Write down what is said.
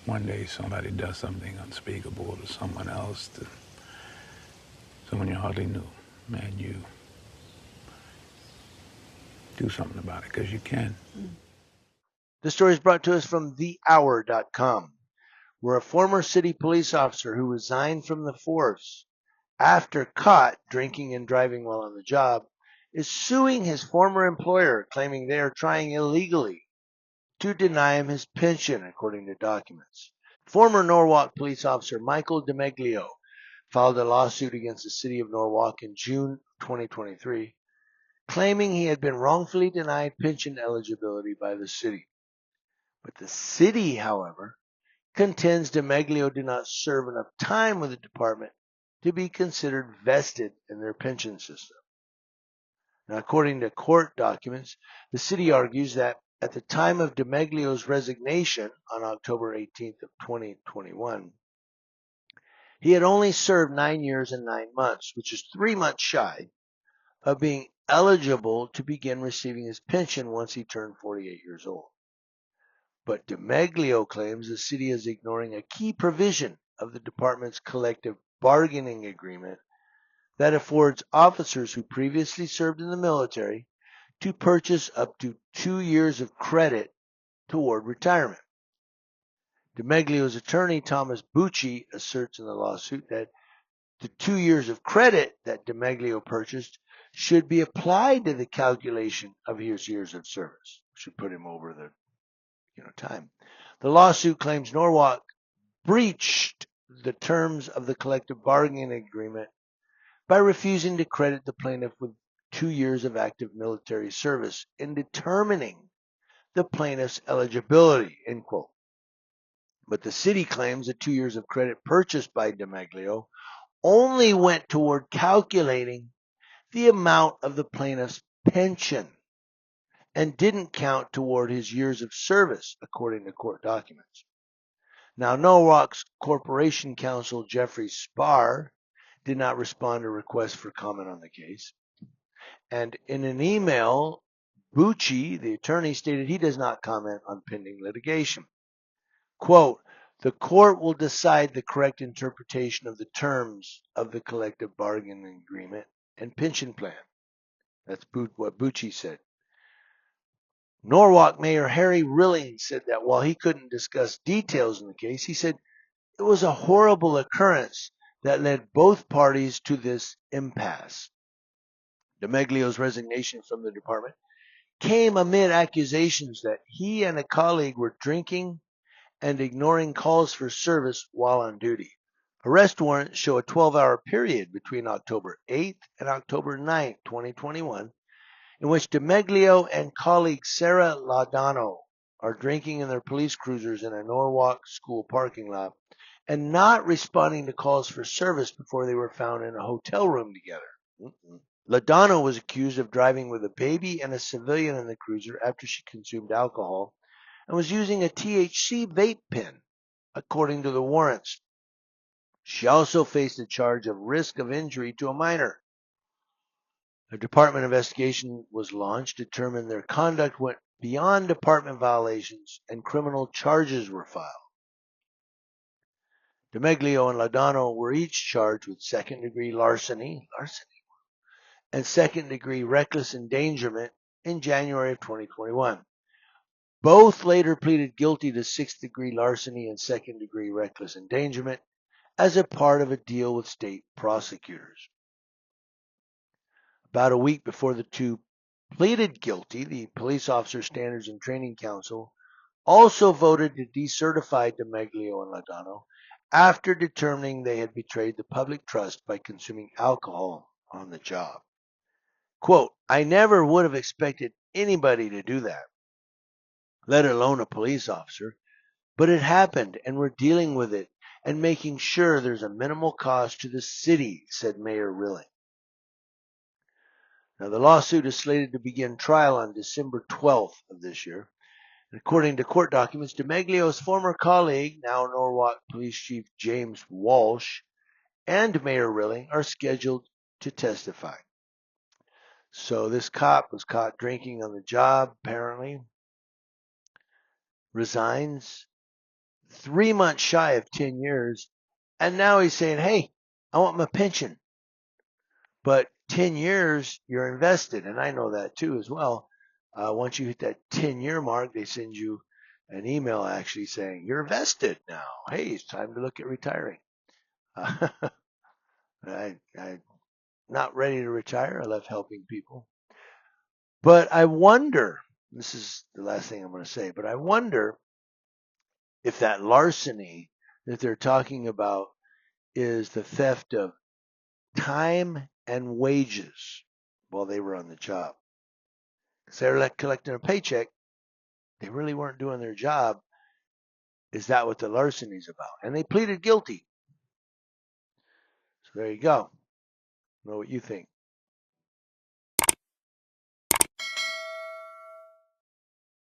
one day somebody does something unspeakable to someone else, to someone you hardly knew, and you do something about it because you can. The story is brought to us from thehour.com, where a former city police officer who resigned from the force after caught drinking and driving while on the job is suing his former employer, claiming they are trying illegally to deny him his pension, according to documents. Former Norwalk police officer Michael DeMeglio filed a lawsuit against the city of Norwalk in June 2023, claiming he had been wrongfully denied pension eligibility by the city. But the city, however, contends DeMeglio did not serve enough time with the department to be considered vested in their pension system. Now, according to court documents, the city argues that at the time of DeMeglio's resignation on October 18th of 2021, he had only served 9 years and 9 months, which is 3 months shy of being eligible to begin receiving his pension once he turned 48 years old. But DeMeglio claims the city is ignoring a key provision of the department's collective bargaining agreement that affords officers who previously served in the military to purchase up to 2 years of credit toward retirement. DeMeglio's attorney, Thomas Bucci, asserts in the lawsuit that the 2 years of credit that DeMeglio purchased should be applied to the calculation of his years of service, should put him over the time. The lawsuit claims Norwalk breached the terms of the collective bargaining agreement by refusing to credit the plaintiff with 2 years of active military service in determining the plaintiff's eligibility, end quote. But the city claims the 2 years of credit purchased by DeMeglio only went toward calculating the amount of the plaintiff's pension and didn't count toward his years of service, according to court documents. Now, Norwalk's Corporation Counsel, Jeffrey Spar, did not respond to requests for comment on the case. And in an email, Bucci, the attorney, stated he does not comment on pending litigation. Quote, the court will decide the correct interpretation of the terms of the collective bargaining agreement and pension plan. That's what Bucci said. Norwalk Mayor Harry Rilling said that while he couldn't discuss details in the case, he said it was a horrible occurrence that led both parties to this impasse. DeMeglio's resignation from the department came amid accusations that he and a colleague were drinking and ignoring calls for service while on duty. Arrest warrants show a 12-hour period between October 8th and October 9th, 2021, in which DeMeglio and colleague Sarah Laudano are drinking in their police cruisers in a Norwalk school parking lot and not responding to calls for service before they were found in a hotel room together. Laudano was accused of driving with a baby and a civilian in the cruiser after she consumed alcohol and was using a THC vape pen, according to the warrants. She also faced a charge of risk of injury to a minor. A department investigation was launched, determined their conduct went beyond department violations, and criminal charges were filed. DeMeglio and Laudano were each charged with second-degree larceny, and second-degree reckless endangerment in January of 2021. Both later pleaded guilty to sixth-degree larceny and second-degree reckless endangerment as a part of a deal with state prosecutors. About a week before the two pleaded guilty, the Police Officer Standards and Training Council also voted to decertify DeMeglio and Laudano after determining they had betrayed the public trust by consuming alcohol on the job. Quote, I never would have expected anybody to do that, let alone a police officer, but it happened and we're dealing with it and making sure there's a minimal cost to the city, said Mayor Rilling. Now, the lawsuit is slated to begin trial on December 12th of this year. And according to court documents, DeMeglio's former colleague, now Norwalk Police Chief James Walsh, and Mayor Rilling are scheduled to testify. So this cop was caught drinking on the job, apparently, resigns. 3 months shy of 10 years. And now he's saying, hey, I want my pension. But 10 years, you're invested. And I know that too as well. Once you hit that 10-year mark, they send you an email actually saying, you're vested now. Hey, it's time to look at retiring. I'm not ready to retire. I love helping people. But I wonder, this is the last thing I'm going to say, but I wonder if that larceny that they're talking about is the theft of time and wages while they were on the job. Because they're like collecting a paycheck, they really weren't doing their job. Is that what the larceny's about? And they pleaded guilty. So there you go. Know what you think.